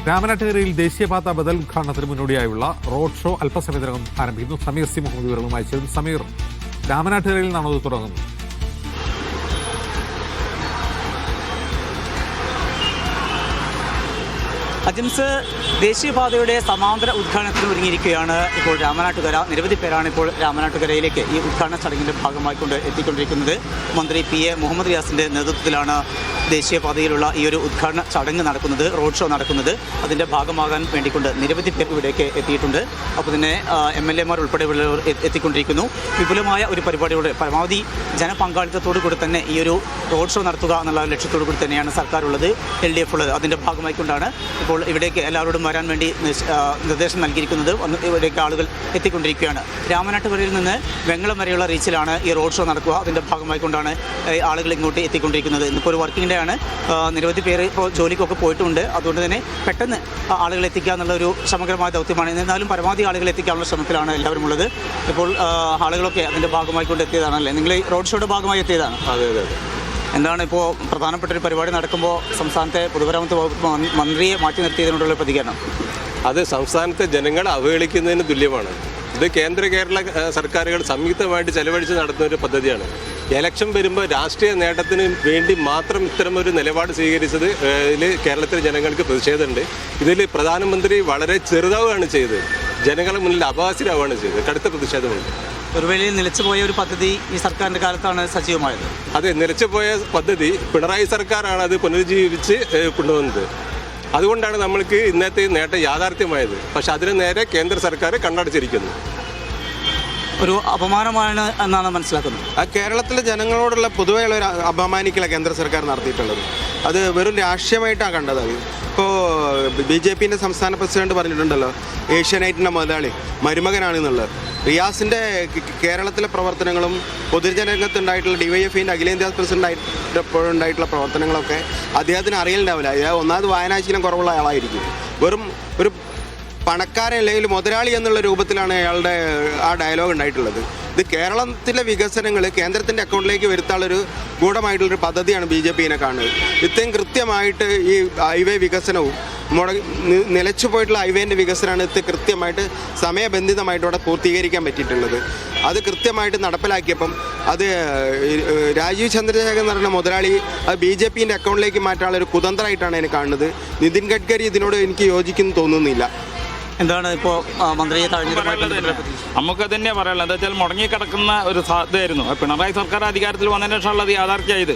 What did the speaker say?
രാമനാട്ടുകരയിൽ ദേശീയപാത ബദൽ ഉദ്ഘാടനത്തിന് മുന്നോടിയായുള്ള റോഡ് ഷോ അല്പസമയത്തിനകം ആരംഭിക്കുന്നു. സമീർ സി മുഹമ്മദ് വിവരങ്ങളുമായി ചേരുന്നു. സമീർ, രാമനാട്ടുകരയിൽ നിന്നാണോ ഇത് തുടങ്ങുന്നത്? അജിംസ്, ദേശീയപാതയുടെ സമാന്തര ഉദ്ഘാടനത്തിന് ഒരുങ്ങിയിരിക്കുകയാണ് ഇപ്പോൾ രാമനാട്ടുകര. നിരവധി പേരാണ് ഇപ്പോൾ രാമനാട്ടുകരയിലേക്ക് ഈ ഉദ്ഘാടന ചടങ്ങിൻ്റെ ഭാഗമായിക്കൊണ്ട് എത്തിക്കൊണ്ടിരിക്കുന്നത്. മന്ത്രി PA മുഹമ്മദ് റിയാസിൻ്റെ നേതൃത്വത്തിലാണ് ദേശീയപാതയിലുള്ള ഈ ഒരു ഉദ്ഘാടന ചടങ്ങ് നടക്കുന്നത്, റോഡ് ഷോ നടക്കുന്നത്. അതിൻ്റെ ഭാഗമാകാൻ വേണ്ടിക്കൊണ്ട് നിരവധി പേർ ഇവിടേക്ക് എത്തിയിട്ടുണ്ട്. അപ്പോൾ തന്നെ MLA മാർ ഉൾപ്പെടെയുള്ളവർ എത്തിക്കൊണ്ടിരിക്കുന്നു. വിപുലമായ ഒരു പരിപാടിയോടെ പരമാവധി ജനപങ്കാളിത്തത്തോടു കൂടി തന്നെ ഈ ഒരു റോഡ് ഷോ നടത്തുക എന്നുള്ള ലക്ഷ്യത്തോടു കൂടി തന്നെയാണ് സർക്കാർ ഉള്ളത്, LDF ഉള്ളത്. അതിൻ്റെ ഭാഗമായിക്കൊണ്ടാണ് ഇപ്പോൾ ഇവിടേക്ക് എല്ലാവരോടും വരാൻ വേണ്ടി നിർദ്ദേശം നൽകിയിരിക്കുന്നത്. ഇവിടേക്ക് ആളുകൾ എത്തിക്കൊണ്ടിരിക്കുകയാണ്. രാമനാട്ടുകരയിൽ നിന്ന് വെങ്ങളം വരെയുള്ള റീച്ചിലാണ് ഈ റോഡ് ഷോ നടക്കുക. അതിൻ്റെ ഭാഗമായിക്കൊണ്ടാണ് ആളുകൾ ഇങ്ങോട്ട് എത്തിക്കൊണ്ടിരിക്കുന്നത്. ഇന്നിപ്പോൾ ഒരു വർക്കിംഗ് ഡേ ആണ്. നിരവധി പേര് ഇപ്പോൾ ജോലിക്കൊക്കെ പോയിട്ടുണ്ട്. അതുകൊണ്ട് തന്നെ പെട്ടെന്ന് ആളുകൾ എത്തിക്കുക എന്നുള്ളൊരു സമഗ്രമായ ദൗത്യമാണ്. എന്നാലും പരമാവധി ആളുകൾ എത്തിക്കാനുള്ള ശ്രമത്തിലാണ് എല്ലാവരും ഉള്ളത്. ഇപ്പോൾ ആളുകളൊക്കെ അതിൻ്റെ ഭാഗമായിക്കൊണ്ട് എത്തിയതാണല്ലേ? നിങ്ങൾ ഈ റോഡ് ഷോയുടെ ഭാഗമായി എത്തിയതാണ്? അതെ അതെ. എന്താണ് ഇപ്പോൾ പ്രധാനപ്പെട്ട ഒരു പരിപാടി നടക്കുമ്പോൾ സംസ്ഥാനത്തെ പൊതുമരാമത്ത് വകുപ്പ് മന്ത്രിയെ മാറ്റി നിർത്തിയതിനോടുള്ള പ്രതികരണം? അത് സംസ്ഥാനത്തെ ജനങ്ങളെ അവഹേളിക്കുന്നതിന് തുല്യമാണ്. ഇത് കേരള സർക്കാരുകൾ സംയുക്തമായിട്ട് ചെലവഴിച്ച് നടത്തുന്ന ഒരു പദ്ധതിയാണ്. ഇലക്ഷൻ വരുമ്പോൾ രാഷ്ട്രീയ നേട്ടത്തിന് വേണ്ടി മാത്രം ഇത്തരമൊരു നിലപാട് സ്വീകരിച്ചത് കേരളത്തിലെ ജനങ്ങൾക്ക് പ്രതിഷേധമുണ്ട്. ഇതിൽ പ്രധാനമന്ത്രി വളരെ ചെറുതാവുകയാണ് ചെയ്തത്, ജനങ്ങളുടെ മുന്നിൽ അപഹാസ്യരാവുകയാണ് ചെയ്തത്. കടുത്ത പ്രതിഷേധമുണ്ട്. ഒരു വേളയിൽ നിലച്ചുപോയ ഒരു പദ്ധതി ഈ സർക്കാരിൻ്റെ കാലത്താണ് സജീവമായത്. അതെ, നിലച്ചുപോയ പദ്ധതി പിണറായി സർക്കാരാണ് അത് പുനരുജ്ജീവിച്ച് കൊണ്ടുവന്നത്. അതുകൊണ്ടാണ് നമ്മൾക്ക് ഇന്നത്തെ നേട്ടം യാഥാർത്ഥ്യമായത്. പക്ഷെ അതിന് നേരെ കേന്ദ്ര സർക്കാർ കണ്ണടച്ചിരിക്കുന്നു. ഒരു അപമാനമാണ് എന്നാണ് മനസ്സിലാക്കുന്നത്. കേരളത്തിലെ ജനങ്ങളോടുള്ള പൊതുവെയുള്ള ഒരു അപമാനിക്കലാണ് കേന്ദ്ര സർക്കാർ നടത്തിയിട്ടുള്ളത്. അത് വെറും രാഷ്ട്രീയമായിട്ടാണ് കണ്ടത്. അത് ഇപ്പോൾ BJPൻ്റെ സംസ്ഥാന പ്രസിഡന്റ് പറഞ്ഞിട്ടുണ്ടല്ലോ, ഏഷ്യാനെറ്റിൻ്റെ മുതലാളി മരുമകനാണെന്നുള്ളത്. റിയാസിൻ്റെ കേരളത്തിലെ പ്രവർത്തനങ്ങളും പൊതുജനരംഗത്തുണ്ടായിട്ടുള്ള DYFIൻ്റെ അഖിലേന്ത്യാ പ്രസിഡൻ്റായിട്ടുള്ള പ്രവർത്തനങ്ങളൊക്കെ അദ്ദേഹത്തിന് അറിയലുണ്ടാവില്ല. ഒന്നാമത് വായനാശീലം കുറവുള്ള ആളായിരിക്കും. വെറും ഒരു പണക്കാരൻ അല്ലെങ്കിൽ മുതലാളി എന്നുള്ള രൂപത്തിലാണ് അയാളുടെ ആ ഡയലോഗ് ഉണ്ടായിട്ടുള്ളത്. ഇത് കേരളത്തിലെ വികസനങ്ങൾ കേന്ദ്രത്തിൻ്റെ അക്കൗണ്ടിലേക്ക് വരുത്താനുള്ളൊരു ഗൂഢമായിട്ടുള്ളൊരു പദ്ധതിയാണ് BJPനെ കാണുന്നത്. ഇത്രയും കൃത്യമായിട്ട് ഈ ഹൈവേ വികസനവും നിലച്ചു പോയിട്ടുള്ള ഹൈവേൻ്റെ വികസനമാണ് ഇത് കൃത്യമായിട്ട് സമയബന്ധിതമായിട്ട് ഇവിടെ പൂർത്തീകരിക്കാൻ പറ്റിയിട്ടുള്ളത്. അത് കൃത്യമായിട്ട് നടപ്പിലാക്കിയപ്പം അത് രാജീവ് ചന്ദ്രശേഖർ എന്ന് പറയുന്ന മുതലാളി അത് BJPൻ്റെ അക്കൗണ്ടിലേക്ക് മാറ്റാനുള്ള ഒരു കുതന്ത്രമായിട്ടാണ് എനിക്ക് കാണുന്നത്. നിതിൻ ഗഡ്കരി ഇതിനോട് എനിക്ക് യോജിക്കുന്നു തോന്നുന്നില്ല. എന്താണ് ഇപ്പോൾ മന്ത്രിയെ നമുക്ക് തന്നെ പറയാനുള്ളത്? എന്താ വെച്ചാൽ മുടങ്ങിക്കിടക്കുന്ന ഒരു സാധ്യതയായിരുന്നു. പിണറായി സർക്കാർ അധികാരത്തിൽ വന്നതിന് ശേഷമുള്ളത് യാഥാർത്ഥ്യമായത്.